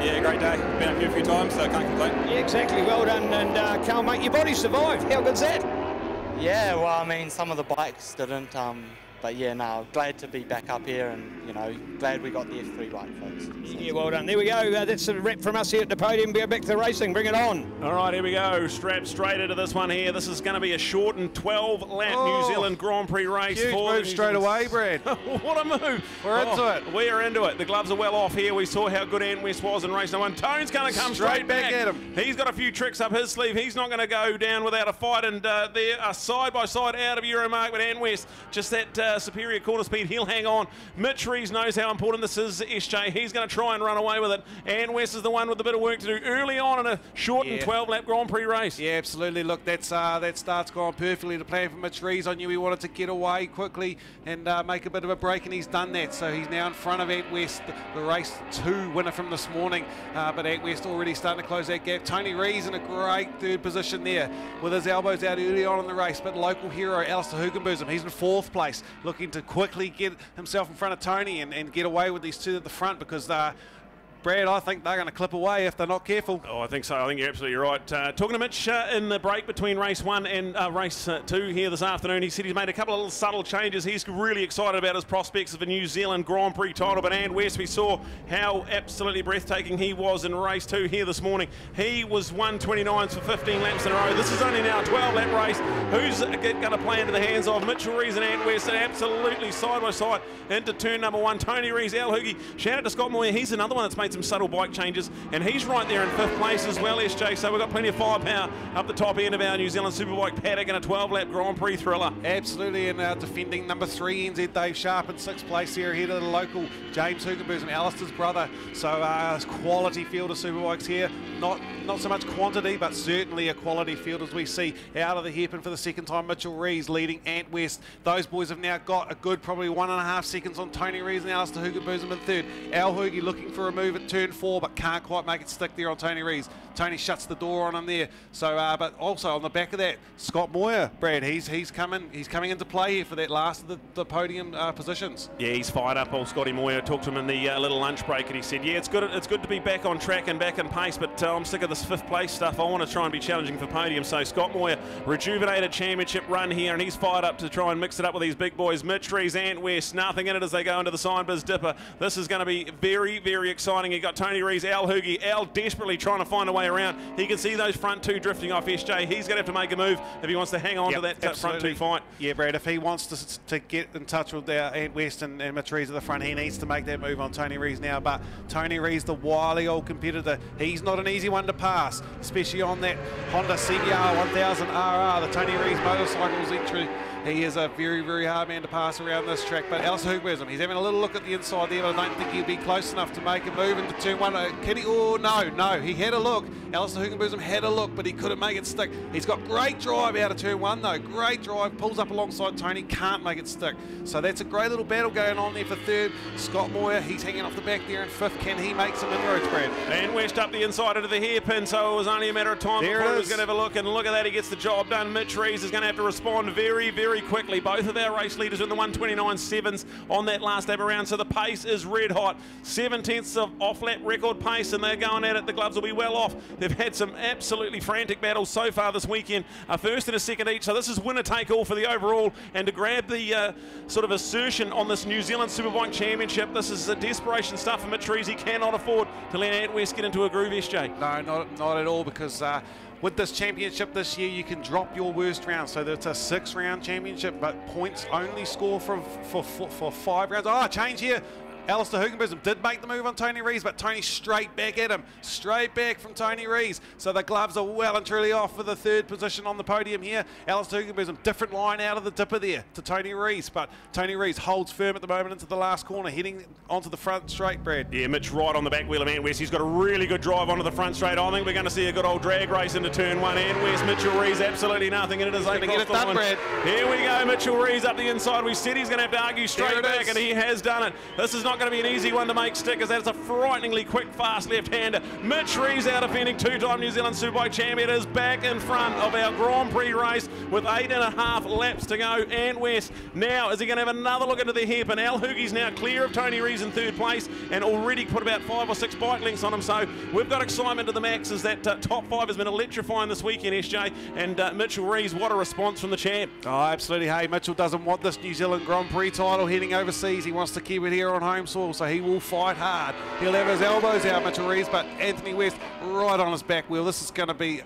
Yeah, great day. Been up here a few times, so can't complain. Yeah, exactly. Well done. And Carl, mate, your body survived. How good's that? Yeah, well, I mean, some of the bikes didn't, but yeah, no, glad to be back up here and, you know, glad we got the F3 right, folks. Yeah, well done. There we go. That's a wrap from us here at the podium. Go back to the racing. Bring it on. All right, here we go. Strapped straight into this one here. This is going to be a shortened 12-lap New Zealand Grand Prix race. Huge move straight away, Brad. What a move. We're into it. We are into it. The gloves are well off here. We saw how good Ant West was in race number 1. Tone's going to come straight back at him. He's got a few tricks up his sleeve. He's not going to go down without a fight. And they are side by side out of Euromark with Ant West. Just that superior quarter speed. He'll hang on. Mitch Rees knows how important this is, SJ. He's going to try and run away with it. Ant West is the one with a bit of work to do early on in a shortened 12-lap Grand Prix race. Yeah, absolutely. Look, that start's gone perfectly to plan for Mitch Rees. I knew he wanted to get away quickly and make a bit of a break, and he's done that. So he's now in front of Ant West, the race 2 winner from this morning. But Ant West already starting to close that gap. Tony Rees in a great third position there with his elbows out early on in the race. But local hero Alistair Hugenbosom, he's in 4th place, looking to quickly get himself in front of Tony and get away with these two at the front, because Brad, I think they're going to clip away if they're not careful. Oh, I think so. I think you're absolutely right. Talking to Mitch in the break between race 1 and race 2 here this afternoon, he said he's made a couple of little subtle changes. He's really excited about his prospects of a New Zealand Grand Prix title. But Ant West, we saw how absolutely breathtaking he was in race 2 here this morning. He was 1:29s for 15 laps in a row. This is only now a 12-lap race. Who's going to play into the hands of Mitchell Rees and Ant West? Absolutely side by side into turn number 1. Tony Rees, Al Hoogie. Shout out to Scott Moyer. He's another one that's made some subtle bike changes, and he's right there in 5th place as well, SJ. So we've got plenty of firepower up the top end of our New Zealand Superbike paddock in a 12-lap Grand Prix thriller. Absolutely, and defending number 3 NZ Dave Sharp in 6th place here ahead of the local James Hugenbosom, Alistair's brother. So quality field of Superbikes here. Not so much quantity, but certainly a quality field as we see out of the hairpin for the second time. Mitchell Rees leading Ant West. Those boys have now got a good probably 1.5 seconds on Tony Rees and Alistair Hugenbosom in 3rd. Al Hoogie looking for a move at turn 4, but can't quite make it stick there on Tony Rees. Tony shuts the door on him there. So, but also on the back of that, Scott Moyer, Brad, he's coming into play here for that last of the podium positions. Yeah, he's fired up, old Scotty Moyer. Talked to him in the little lunch break, and he said, yeah, it's good to be back on track and back in pace, but I'm sick of this 5th place stuff. I want to try and be challenging for podium. So Scott Moyer, rejuvenated championship run here, and he's fired up to try and mix it up with these big boys. Mitch Rees, Ant West, nothing in it as they go into the Signbiz Dipper. This is going to be very, very exciting. You got Tony Rees, Al Hoogie. Al desperately trying to find a way around. He can see those front 2 drifting off SJ. He's going to have to make a move if he wants to hang on to that front 2 fight. Yeah, Brad, if he wants to get in touch with Ant West and Mitch Rees at the front, he needs to make that move on Tony Rees now. But Tony Rees, the wily old competitor, he's not an easy one to pass, especially on that Honda CBR 1000RR, the Tony Rees Motorcycles entry. He is a very, very hard man to pass around this track. But Alistair Hugenbosom, he's having a little look at the inside there, but I don't think he'll be close enough to make a move into turn 1. Can he? Oh, no, he had a look. Alistair Hugenbosom had a look, but he couldn't make it stick. He's got great drive out of turn 1, though. Great drive, pulls up alongside Tony, can't make it stick. So that's a great little battle going on there for 3rd. Scott Moyer, he's hanging off the back there in 5th. Can he make some inroads, Brad? And West up the inside into the hairpin, so it was only a matter of time before he was going to have a look, and look at that, he gets the job done. Mitch Rees is going to have to respond very, very quickly. Both of our race leaders in the 1:29.7s on that last lap around, so the pace is red hot. 7/10 of off-lap record pace, and they're going at it. The gloves will be well off. They've had some absolutely frantic battles so far this weekend, a 1st and a 2nd each, so this is winner take all for the overall, and to grab the sort of assertion on this New Zealand Superbike Championship, this is desperation stuff for Mitch Rees. He cannot afford to let Ant West get into a groove, SJ. No, not at all, because with this championship this year, you can drop your worst round. So it's a 6-round championship, but points only score for 5 rounds. Oh, change here. Alistair Hugenbosom did make the move on Tony Rees, but Tony straight back at him. Straight back from Tony Rees. So the gloves are well and truly off for the 3rd position on the podium here. Alistair Hugenbosom, different line out of the dipper there to Tony Rees, but Tony Rees holds firm at the moment into the last corner, heading onto the front straight, Brad. Yeah, Mitch right on the back wheel of Ant West. He's got a really good drive onto the front straight. I think we're going to see a good old drag race into turn 1. Ant West, Mitchell Rees, absolutely nothing in it as they get it done, Brad. Here we go, Mitchell Rees up the inside. We said he's going to have to argue straight back, and he has done it. This is not not going to be an easy one to make stick, as that's a frighteningly quick, fast left-hander. Mitch Reeves, our defending two-time New Zealand Superbike champion, is back in front of our Grand Prix race with 8.5 laps to go. Ant West now, is he going to have another look into the hairpin? Al Hoogie's now clear of Tony Rees in third place and already put about 5 or 6 bike lengths on him, so we've got excitement to the max as that top 5 has been electrifying this weekend, SJ, and Mitchell Rees, what a response from the champ. Oh, absolutely. Hey, Mitchell doesn't want this New Zealand Grand Prix title heading overseas. He wants to keep it here on home soil, so he will fight hard. He'll have his elbows out, Mitchell Rees, but Anthony West right on his back wheel. This is going to be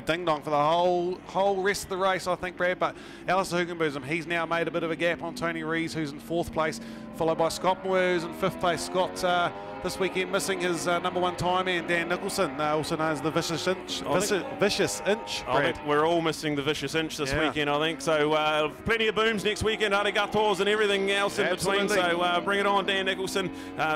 ding dong for the whole rest of the race, I think, Brad. But Alistair Hoogenboom, he's now made a bit of a gap on Tony Rees, who's in 4th place, followed by Scott Moore, who's in 5th place. Scott this weekend missing his #1 time, and Dan Nicholson, also known as the Vicious Inch. I think we're all missing the Vicious Inch this weekend, I think. So plenty of booms next weekend, arigatos and everything else in between. So bring it on, Dan Nicholson.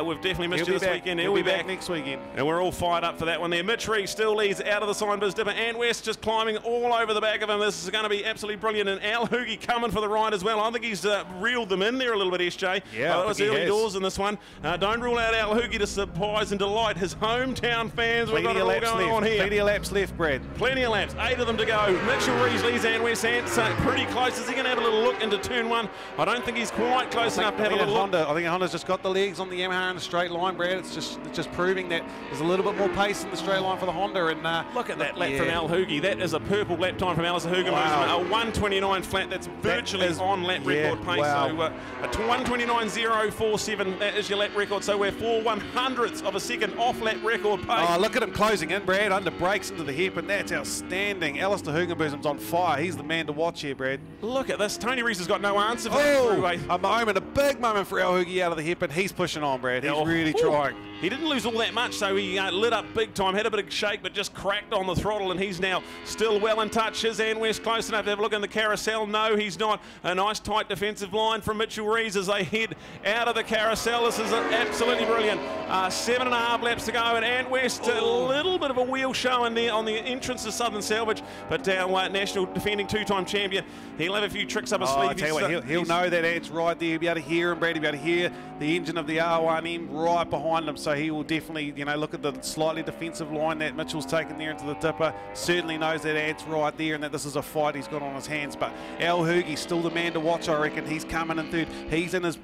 We've definitely missed you this weekend. He'll be back next weekend. And we're all fired up for that one there. Mitch Rees still leads out of the Signbiz Dipper. Ant West just climbing all over the back of him. This is going to be absolutely brilliant. And Al Hoogie coming for the ride as well. I think he's reeled them in there a little bit, SJ. Yeah, it was early doors in this one. Don't rule out Al Hoogie to surprise and delight his hometown fans. We've got it all going on here. Plenty of laps left, Brad. Plenty of laps, 8 of them to go. Mitchell Rees leads Ant West. Ant's pretty close. Is he going to have a little look into turn 1? I don't think he's quite close enough to have a little look. I think Honda's just got the legs on the Yamaha in a straight line, Brad. It's just proving that there's a little bit more pace in the straight line for the Honda. And look at that lap from Al Hoogie. That is a purple lap time from Alistair Hoogenboom. Wow. A 1:29 flat. That's virtually on lap record pace. Wow. So a 1:29.047. That is your lap record. So we're 4/100ths of a second off lap record pace. Oh, look at him closing in, Brad. Under brakes into the hairpin. That's outstanding. Alistair Hoogenboom's on fire. He's the man to watch here, Brad. Look at this. Tony Rees has got no answer for that throughway. A big moment for Al Hoogie out of the hairpin. He's pushing on, Brad. He's really trying. He didn't lose all that much, so he lit up big time, had a bit of shake, but just cracked on the throttle, and he's now still well in touch. Is Ant West close enough to have a look in the carousel? No, he's not. A nice tight defensive line from Mitchell Rees as they head out of the carousel. This is absolutely brilliant. 7.5 laps to go, and Ant West, a little bit of a wheel show in there on the entrance to Southern Salvage, but our national defending 2-time champion, he'll have a few tricks up his sleeve. I tell you what, he'll know that Ant's right there. He'll be able to hear him, Brad. He'll be able to hear the engine of the R1M right behind him, so he will definitely, look at the slightly defensive line that Mitchell's taken there into the dipper. Certainly knows that Ant's right there and that this is a fight he's got on his hands. But Al Hoogie's still the man to watch, I reckon. He's coming in third. He's in his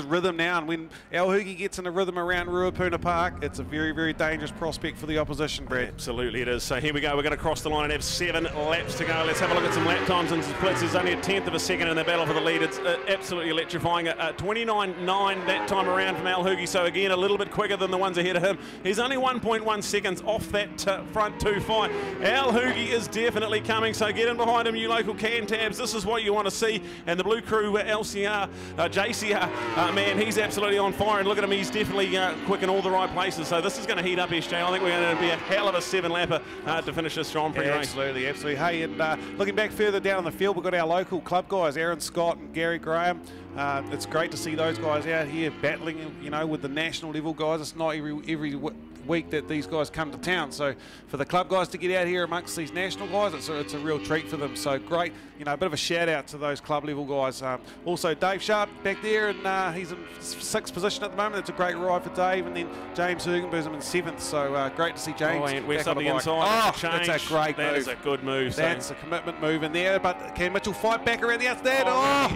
rhythm now, and when Al Hoogie gets in a rhythm around Ruapuna Park, it's a very, very dangerous prospect for the opposition, Brad. Absolutely it is. So here we go. We're going to cross the line and have 7 laps to go. Let's have a look at some lap times and splits. There's only a 1/10 of a second in the battle for the lead. It's absolutely electrifying. 29.9 that time around from Al Hoogie. So again, a little bit quicker than the ones ahead of him. He's only 1.1 seconds off that front 2 fight. Al Hoogie is definitely coming, so get in behind him, you local can tabs. This is what you want to see. And the Blue Crew JCR, man, he's absolutely on fire. And look at him, he's definitely quick in all the right places. So this is going to heat up, SJ. I think we're going to be a hell of a 7-lapper to finish this Grand Prix race. Absolutely, absolutely. Hey, and looking back further down in the field, we've got our local club guys, Aaron Scott and Gary Graham. It's great to see those guys out here battling, with the national level guys. It's not every week that these guys come to town. So for the club guys to get out here amongst these national guys, it's a real treat for them. So great, a bit of a shout out to those club level guys. Also Dave Sharp back there, and he's in 6th position at the moment. It's a great ride for Dave, and then James Hoogenboom in 7th. So great to see James. And West up the inside. Oh, that's a great move. That is a good move. That's a commitment move in there. But can Mitchell fight back around the outside?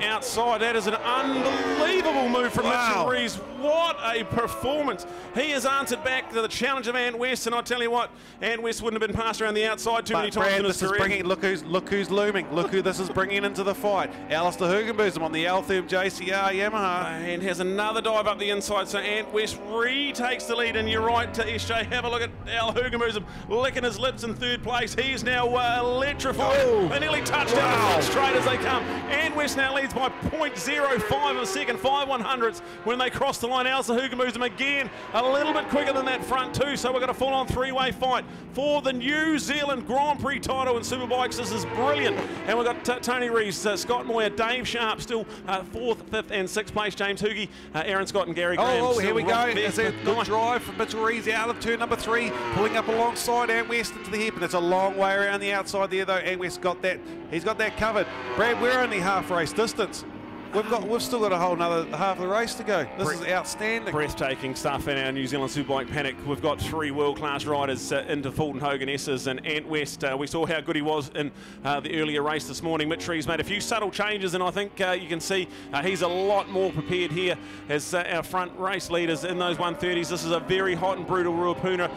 The outside. That is an unbelievable move from Mitchell Rees. What a performance. He has answered back to the challenge of Ant West, and I tell you what, Ant West wouldn't have been passed around the outside too many times in his career. Look who's looming. Look who this is bringing into the fight. Alistair Hoogenboom on the Altherm JCR Yamaha. And has another dive up the inside, so Ant West retakes the lead, and you're right to SJ. Have a look at Al Hoogenboom licking his lips in 3rd place. He is now electrified. They nearly touched down straight as they come. Ant West now leads by 0.05 of a second, 5/100ths when they cross the line. Alistair Hoogenboom again a little bit quicker than that front 2, so we're going to full-on 3-way fight for the New Zealand Grand Prix title in Superbikes. This is brilliant. And we've got Tony Rees, Scott Moyer, Dave Sharp still 4th, 5th and 6th place. James Hoogie, Aaron Scott and Gary Graham. Oh, here we go. It's a good drive from Mitchell Rees out of turn number 3, pulling up alongside Ant West into the hairpin. It's a long way around the outside there, though. Ant West got that. He's got that covered. Brad, we're only half race distance. we've still got a whole another half of the race to go. This is outstanding. Breathtaking stuff in our New Zealand Superbike paddock. We've got 3 world-class riders into Fulton Hogan S's, and Ant West. We saw how good he was in the earlier race this morning. Mitch Reeves made a few subtle changes, and I think you can see he's a lot more prepared here as our front race leaders in those 130s. This is a very hot and brutal Ruapuna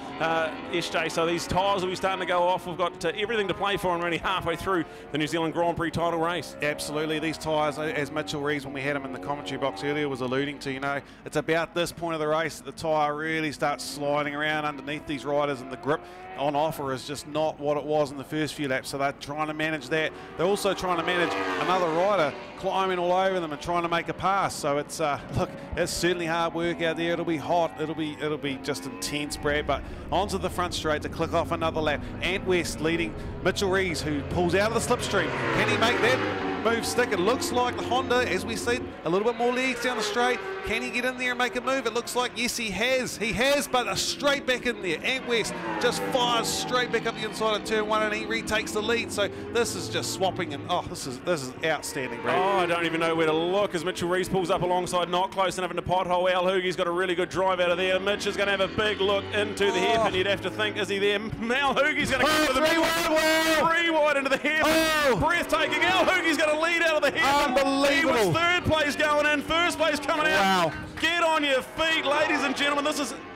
SJ, so these tyres will be starting to go off. We've got everything to play for and really halfway through the New Zealand Grand Prix title race. Absolutely, these tyres, as Mitchell Reeves, when we had him in the commentary box earlier, was alluding to, you know, it's about this point of the race that the tyre really starts sliding around underneath these riders, and the grip on offer is just not what it was in the first few laps, so they're trying to manage that. They're also trying to manage another rider climbing all over them and trying to make a pass. So it's look, it's certainly hard work out there. It'll be hot. It'll be just intense, Brad. But onto the front straight to click off another lap. Ant West leading Mitchell Reeves, who pulls out of the slipstream. Can he make that move stick? It looks like the Honda, as we said, a little bit more legs down the straight. Can he get in there and make a move? It looks like yes, he has. He has, but straight back in there. Ant West just fires straight back up the inside of turn 1, and he retakes the lead. So this is just swapping, and oh, this is outstanding, Brad. Oh, I don't even know where to look as Mitchell Reeves pulls up alongside, not close enough into pothole. Al Hoogie's got a really good drive out of there. Mitch is going to have a big look into the hairpin. You'd have to think, is he there? Al Hoogie's going to come with a 3 wide into the hairpin. Breathtaking. Al Hoogie's got a lead out of the hairpin. Unbelievable. He was 3rd place going in, 1st place coming out. Wow. Get on your feet, ladies and gentlemen.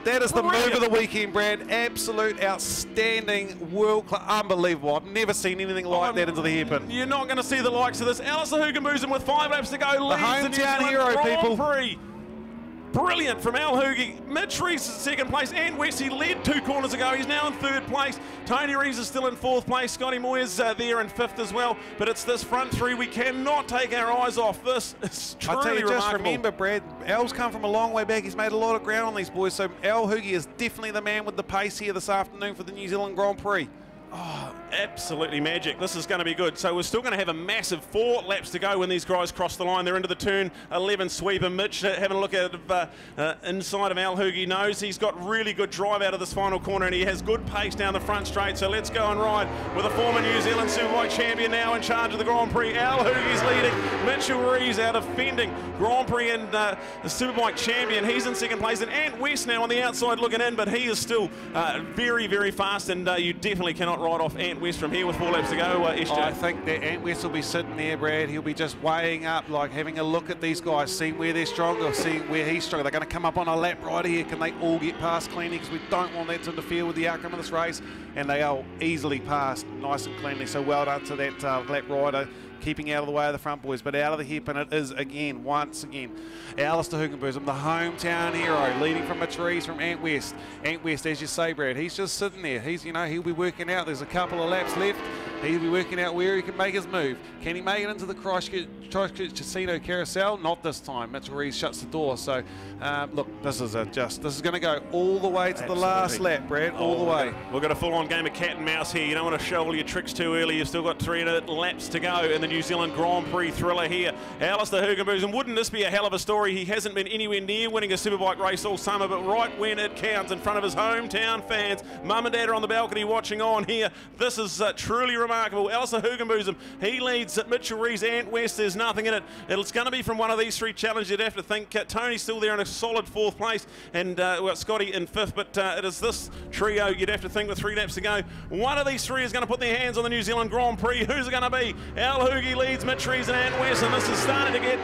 That is the move of the weekend, Brad. Absolute outstanding, world-class, unbelievable. I've never seen anything like that into the hairpin. You're not going to see the likes of this. Alistair Hugenboozem with 5 laps to go. The hometown hero, people. Prix. Brilliant from Al Hoogie. Mitch Reeves is 2nd place. Ant West, he led 2 corners ago. He's now in 3rd place. Tony Reeves is still in 4th place. Scotty Moyes there in 5th as well. But it's this front 3 we cannot take our eyes off. This is truly I tell you, remarkable. just remember, Brad, Al's come from a long way back. He's made a lot of ground on these boys. So Al Hoogie is definitely the man with the pace here this afternoon for the New Zealand Grand Prix. Oh, absolutely magic. This is going to be good. So we're still going to have a massive 4 laps to go when these guys cross the line. They're into the turn 11 sweep, and Mitch having a look at inside of Al Hoogie knows he's got really good drive out of this final corner, and he has good pace down the front straight. So let's go and ride with a former New Zealand Superbike champion now in charge of the Grand Prix. Al Hoogie's leading. Mitchell Reeves out defending Grand Prix and the Superbike champion. He's in 2nd place, and Ant West now on the outside looking in, but he is still very, very fast, and you definitely cannot ride off Ant West from here with 4 laps to go. SJ. I think that Ant West will be sitting there, Brad. He'll be just weighing up, like having a look at these guys, seeing where they're stronger, seeing where he's stronger. They're going to come up on a lap right here. Can they all get past cleanly? Because we don't want that to interfere with the outcome of this race. And they are easily passed, nice and cleanly. So well done to that lap rider, keeping out of the way of the front boys. But out of the hairpin it is again, once again. Alistair Hugenboozem, the hometown hero, leading from Mitch Reeves from Ant West. Ant West, as you say, Brad, he's just sitting there. He's, you know, he'll be working out. There's a couple of laps left. He'll be working out where he can make his move. Can he make it into the Christchurch Casino Carousel? Not this time. Mitchell Reeves shuts the door. So, look, this is going to go all the way to the last lap, Brad, all the way. We've got a full-on game of cat and mouse here. You don't want to show all your tricks too early. You've still got 3 laps to go in the New Zealand Grand Prix thriller here. Alistair Hugenboozem, wouldn't this be a hell of a story? He hasn't been anywhere near winning a Superbike race all summer, but right when it counts in front of his hometown fans, mum and dad are on the balcony watching on here. This is truly remarkable. Alistair Hugenboozem, he leads at Mitchell Reeves. Ant West, there's nothing in it. It's going to be from one of these 3 challenges, you'd have to think. Tony's still there in a solid 4th place, and well, Scotty in 5th, but it is this trio, you'd have to think, with 3 laps to go. One of these 3 is going to put their hands on the New Zealand Grand Prix. Who's it going to be? Al Hoogie leads Mitch Reeves and Ant West, and this is starting to get,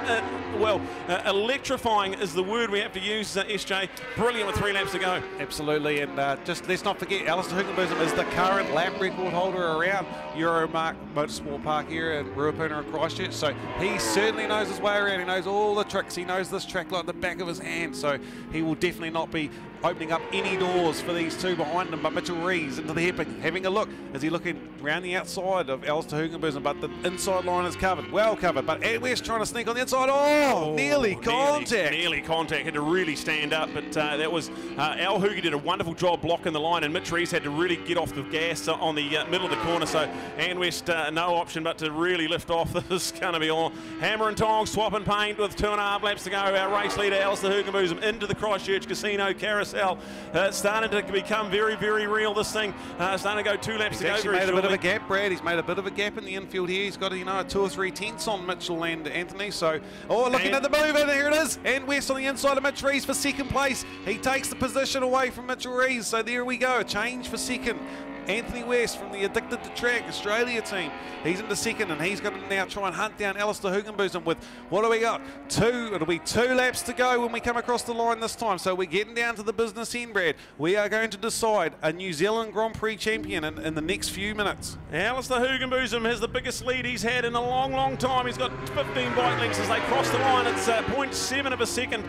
electrifying is the word we have to use, SJ. Brilliant with 3 laps to go. Absolutely, and just let's not forget, Alistair Hugenboozem is the current lap record holder around Euromark Motorsport Park here in Ruapuna and Christchurch, so he certainly knows his way around. He knows all the tricks. He knows this track like the back of his hand, so he will definitely not be opening up any doors for these 2 behind him. But Mitchell Reeves into the hairpin, having a look. Is he looking around the outside of Alistair Hugenboozem? But the inside line is covered, well covered. But Ant West trying to sneak on the inside. Oh, nearly contact. Nearly contact. Had to really stand up, but that was Al Hoogie did a wonderful job blocking the line, and Mitch Reeves had to really get off the gas on the middle of the corner. So And West, no option but to really lift off. This is going to be all hammer and tongs, swap and paint with 2.5 laps to go. Our race leader, Alistair Hugenbosom, into the Christchurch Casino Carousel. It's starting to become very, very real, this thing. Starting to go 2 laps to go. He's actually made a bit of a gap, Brad. He's made a bit of a gap in the infield here. He's got, you know, 2 or 3 tenths on Mitchell and Anthony. So, looking at the move, and here it is. And West on the inside of Mitch Rees for second place. He takes the position away from Mitchell Rees. So there we go, a change for second. Anthony West from the Addicted to Track Australia team. He's into second, and he's going to now try and hunt down Alistair Hugenbosom with, what do we got? It'll be 2 laps to go when we come across the line this time. So we're getting down to the business end, Brad. We are going to decide a New Zealand Grand Prix champion in the next few minutes. Alistair Hugenbosom has the biggest lead he's had in a long, long time. He's got 15 bike lengths as they cross the line. It's 0.7 of a second.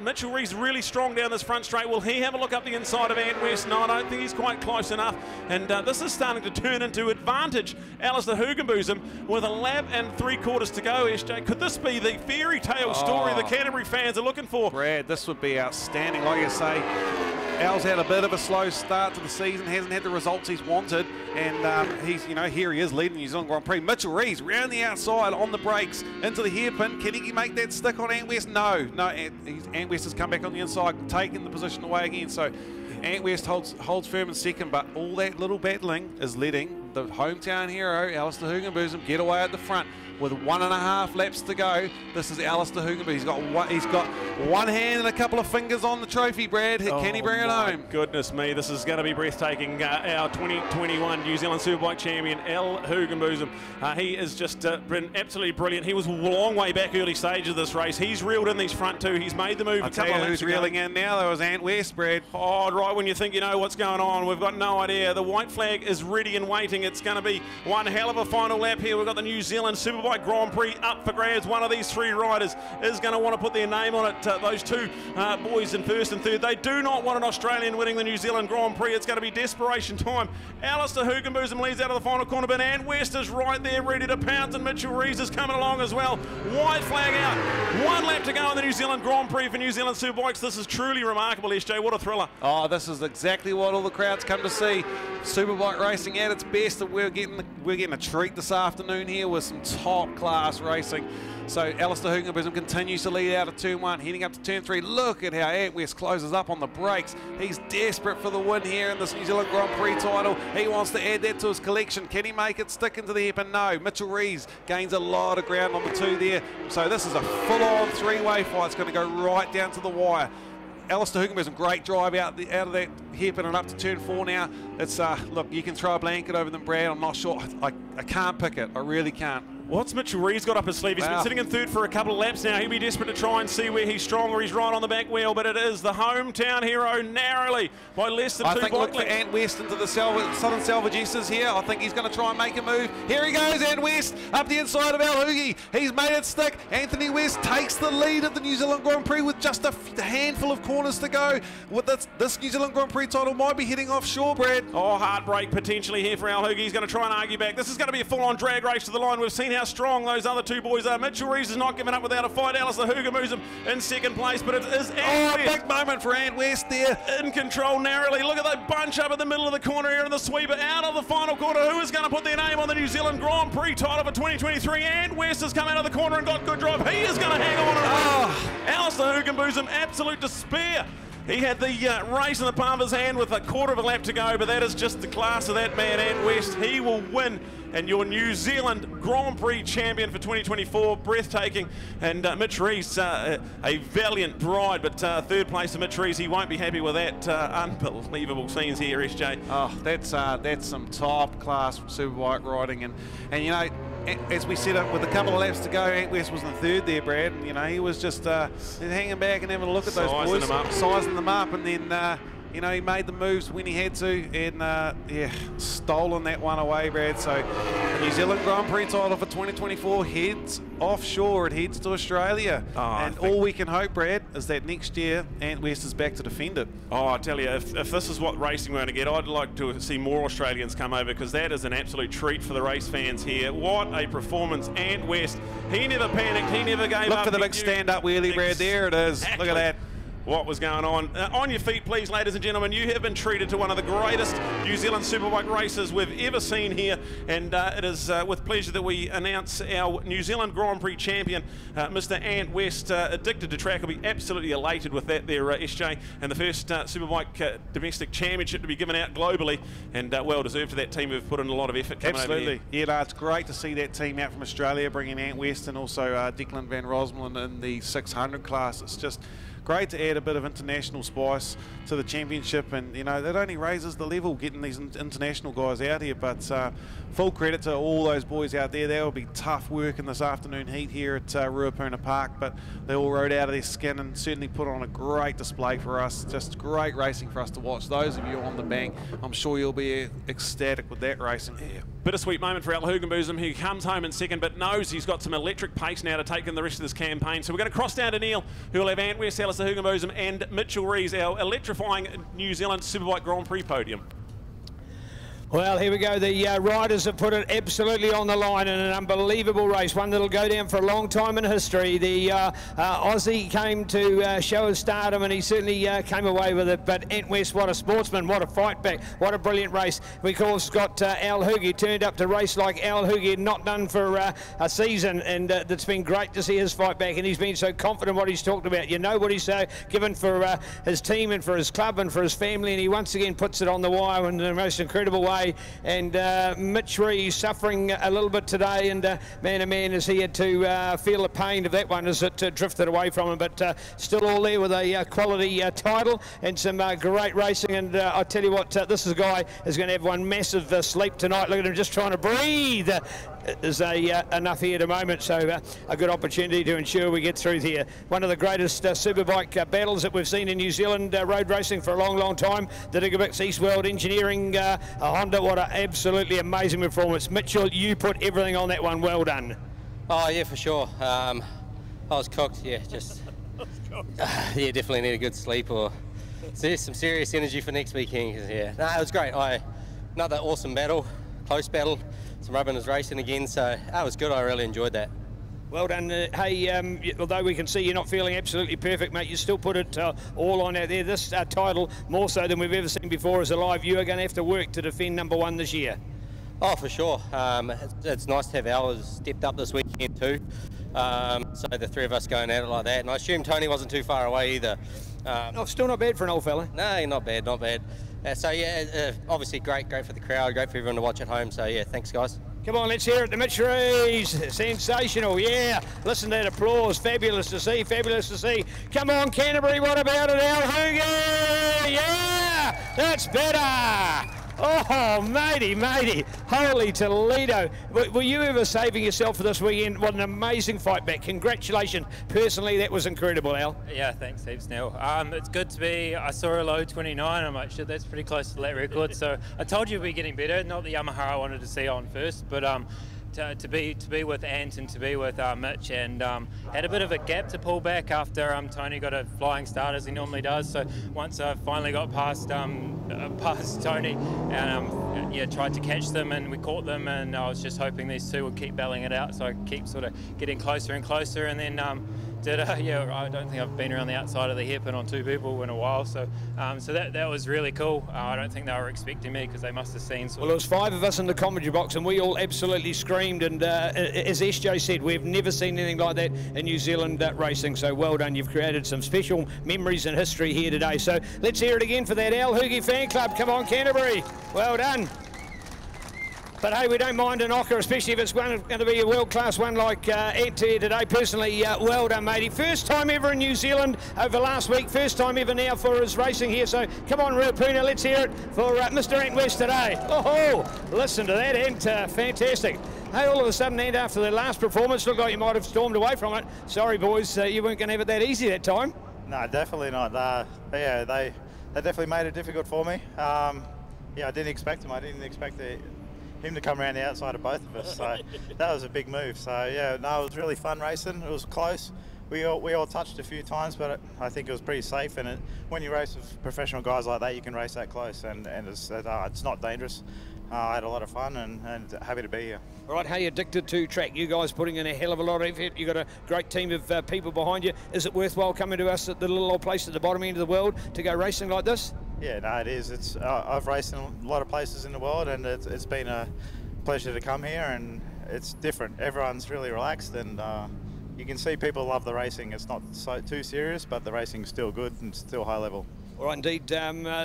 Mitchell Rees really strong down this front straight. Will he have a look up the inside of Ant West? No, I don't think he's quite close enough. And this is starting to turn into advantage. Alistair Hugenbosom with 1 lap and 3/4 to go, SJ. Could this be the fairy tale story the Canterbury fans are looking for? Brad, this would be outstanding. Like you say, Al's had a bit of a slow start to the season, hasn't had the results he's wanted, and he's, you know, here he is leading the New Zealand Grand Prix. Mitchell Rees round the outside on the brakes into the hairpin. Can he make that stick on Ant West? No, Ant West has come back on the inside, taking the position away again. So Ant West holds firm in second, but all that little battling is letting the hometown hero, Alistair Hugenbosom, get away at the front. With 1.5 laps to go, this is Alistair Hugenbosom. He's got 1 hand and a couple of fingers on the trophy, Brad. Can he bring it home? Goodness me, this is going to be breathtaking. Our 2021 New Zealand Superbike champion, Al Hugenbosom. He has just been absolutely brilliant. He was a long way back early stage of this race. He's reeled in these front 2. He's made the move a couple of laps who's reeling in now? That was Ant West, Brad. Oh, right when you think you know what's going on, we've got no idea. The white flag is ready and waiting. It's going to be one hell of a final lap here. We've got the New Zealand Superbike Grand Prix up for grabs. One of these 3 riders is going to want to put their name on it. Those 2 boys in first and third, they do not want an Australian winning the New Zealand Grand Prix. It's going to be desperation time. Alistair Hugenbosom leads out of the final corner, but Ant West is right there ready to pounce, and Mitchell Rees is coming along as well. White flag out. 1 lap to go in the New Zealand Grand Prix for New Zealand Superbikes. This is truly remarkable, SJ. What a thriller. Oh, this is exactly what all the crowds come to see. Superbike racing at its best, and we're getting a treat this afternoon here with some top class racing. So Alistair Hugenbosom continues to lead out of turn 1, heading up to turn 3. Look at how Ant West closes up on the brakes. He's desperate for the win here in this New Zealand Grand Prix title. He wants to add that to his collection. Can he make it stick into the hairpin? No. Mitchell Rees gains a lot of ground on the 2 there. So this is a full-on 3-way fight. It's going to go right down to the wire. Alistair Hugenbosom, great drive out of that hairpin and up to turn 4 now. It's look, you can throw a blanket over them, Brad. I'm not sure. I can't pick it. I really can't. What's Mitchell Rees got up his sleeve? He's been sitting in third for a couple of laps now. He'll be desperate to try and see where he's strong or he's right on the back wheel, but it is the hometown hero narrowly by less than 2 I think look for Ant West into the Southern Salvagistas here. I think he's going to try and make a move. Here he goes, Ant West, up the inside of Al Hugie. He's made it stick. Anthony West takes the lead of the New Zealand Grand Prix with just a handful of corners to go. With this New Zealand Grand Prix title might be heading offshore, Brad. Oh, heartbreak potentially here for Al Hugie. He's going to try and argue back. This is going to be a full-on drag race to the line. We've seen how strong those other 2 boys are. Mitchell Rees is not giving up without a fight. Alistair Hugenbosom in second place, but it is Ant West. Big moment for Ant West there. In control narrowly. Look at that bunch up in the middle of the corner here in the sweeper. Out of the final corner. Who is going to put their name on the New Zealand Grand Prix title for 2023? Ant West has come out of the corner and got good drive. He is going to hang on. Alistair Hugenbosom, absolute despair. He had the race in the palm of his hand with a 1/4 of a lap to go, but that is just the class of that man, Ant West. He will win, and your New Zealand Grand Prix champion for 2024, breathtaking. And Mitch Rees, a valiant ride, but 3rd place to Mitch Rees. He won't be happy with that. Unbelievable scenes here, SJ. Oh, that's some top class Superbike riding, and you know, as we set up with a couple of laps to go, Ant West was in 3rd there, Brad. And, you know, he was just hanging back and having a look at those boys, sizing them up, and then you know, he made the moves when he had to, and yeah, stolen that one away, Brad. So the New Zealand Grand Prix title for 2024 heads offshore. It heads to Australia. And all we can hope, Brad, is that next year Ant West is back to defend it. Oh, I tell you, if this is what racing we're going to get, I'd like to see more Australians come over, because that is an absolute treat for the race fans here. What a performance. Ant West, he never panicked, he never gave up. Look for the big stand-up wheelie, Brad. There it is. Look at that. what was going on. On your feet, please, ladies and gentlemen. You have been treated to one of the greatest New Zealand Superbike races we've ever seen here, and it is with pleasure that we announce our New Zealand Grand Prix champion, Mr. Ant West. Addicted to Track will be absolutely elated with that there, SJ, and the first Superbike domestic championship to be given out globally, and well deserved to that team who've put in a lot of effort coming over here. Yeah, no, it's great to see that team out from Australia, bringing Ant West and also Declan van Rosmalen in the 600 class. It's just great to add a bit of international spice to the championship, and you know, that only raises the level getting these international guys out here. But full credit to all those boys out there. That will be tough work in this afternoon heat here at Ruapuna Park, but they all rode out of their skin and certainly put on a great display for us. Just great racing for us to watch. Those of you on the bank, I'm sure you'll be ecstatic with that racing. Yeah. Bittersweet moment for Al Hugenbosom, who comes home in second but knows he's got some electric pace now to take in the rest of this campaign. So we're going to cross down to Neil, who will have Ant West, Alistair Hugenbosom and Mitchell Rees, our electrifying New Zealand Superbike Grand Prix podium. Well, here we go. The riders have put it absolutely on the line in an unbelievable race, one that'll go down for a long time in history. The Aussie came to show his stardom, and he certainly came away with it. But Ant West, what a sportsman, what a fight back, what a brilliant race. We, of course, got Al Hugie turned up to race like Al Hugie had not done for a season, and it's been great to see his fight back, and he's been so confident what he's talked about. You know what he's given for his team and for his club and for his family, and he once again puts it on the wire in the most incredible way. And Mitch Rees suffering a little bit today, and man, oh man, has he had to feel the pain of that one as it drifted away from him, but still all there with a quality title and some great racing. And I tell you what, this is a guy who's going to have one massive sleep tonight. Look at him just trying to breathe. Is enough here at the moment, so a good opportunity to ensure we get through here. One of the greatest superbike battles that we've seen in New Zealand road racing for a long, long time. The Nzsbk East World Engineering Honda. What an absolutely amazing performance. Mitchell, you put everything on that one. Well done. Oh yeah, for sure. I was cooked. Yeah, just yeah, definitely need a good sleep or some serious energy for next weekend. Yeah, no, it was great. Another awesome battle, close battle. Some rubbing his racing again, so that was good. I really enjoyed that. Well done. Hey, although we can see you're not feeling absolutely perfect, mate, you still put it all on out there. This title, more so than we've ever seen before, is alive. You are going to have to work to defend #1 this year. Oh, for sure. It's nice to have ours stepped up this weekend too. So the three of us going at it like that, and I assume Tony wasn't too far away either. No, still not bad for an old fella. No, not bad, not bad. So yeah, obviously great for the crowd, great for everyone to watch at home. So yeah, thanks guys. Come on, let's hear it to Mitch Rees. Sensational, yeah. Listen to that applause. Fabulous to see, fabulous to see. Come on, Canterbury, what about it, Al Hugie? Yeah, that's better. Oh, matey, holy Toledo. Were you ever saving yourself for this weekend? What an amazing fight back. Congratulations. Personally, that was incredible, Al. Yeah, thanks heaps, Neil. It's good to be, I saw a low 29, I'm like, shit, that's pretty close to that record. So I told you we'd be getting better, not the Yamaha I wanted to see on first, but to be with Ant and to be with Mitch, and had a bit of a gap to pull back after Tony got a flying start as he normally does. So once I finally got past Tony and yeah, tried to catch them, and we caught them, and I was just hoping these two would keep battling it out, so I keep sort of getting closer and closer, and then yeah, I don't think I've been around the outside of the hairpin on two people in a while, so so that was really cool. I don't think they were expecting me because they must have seen. Well, there was 5 of us in the commentary box, and we all absolutely screamed. And as SJ said, we've never seen anything like that in New Zealand racing. So well done. You've created some special memories and history here today. So let's hear it again for that Al Hugie fan club. Come on, Canterbury. Well done. But hey, we don't mind a knocker, especially if it's going to be a world-class one like Ant here today. Personally, well done, matey. First time ever in New Zealand over last week. First time ever now for his racing here. So come on, Ruapuna, let's hear it for Mr. Ant West today. Oh, listen to that, Ant. Fantastic. Hey, all of a sudden, Ant, after the last performance, looked like you might have stormed away from it. Sorry, boys, you weren't going to have it that easy that time. No, definitely not. Yeah, they definitely made it difficult for me. Yeah, I didn't expect him. I didn't expect him to come around the outside of both of us, so that was a big move. So yeah, no, it was really fun racing. It was close. we all touched a few times, but I think it was pretty safe. And when you race with professional guys like that, you can race that close, and it's not dangerous. I had a lot of fun and happy to be here. All right, how are you addicted to track? You guys putting in a hell of a lot of effort. You've got a great team of people behind you. Is it worthwhile coming to us at the little old place at the bottom end of the world to go racing like this? Yeah, no, it is. I've raced in a lot of places in the world, and it's been a pleasure to come here, and it's different. Everyone's really relaxed, and you can see people love the racing. It's not too serious, but the racing's still good and still high level. All right, indeed.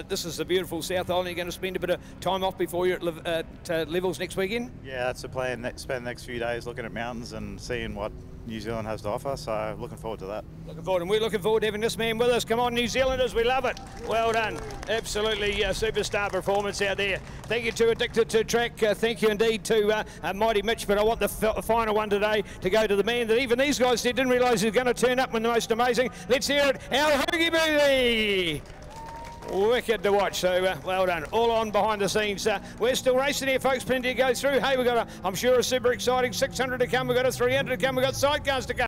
This is the beautiful South Island. You're going to spend a bit of time off before you're at Levels next weekend? Yeah, that's the plan. Spend the next few days looking at mountains and seeing what New Zealand has to offer, so looking forward to that. Looking forward, and we're looking forward to having this man with us. Come on, New Zealanders, we love it. Well done. Absolutely superstar performance out there. Thank you to Addicted to Track. Thank you indeed to Mighty Mitch, but I want the final one today to go to the man that even these guys didn't realise he was going to turn up with the most amazing. Let's hear it, Al Hoogie Boogie. Wicked to watch, so well done. All on behind the scenes. We're still racing here, folks. Plenty to go through. Hey, we've got I'm sure, a super exciting 600 to come. We've got a 300 to come. We've got sidecars to come.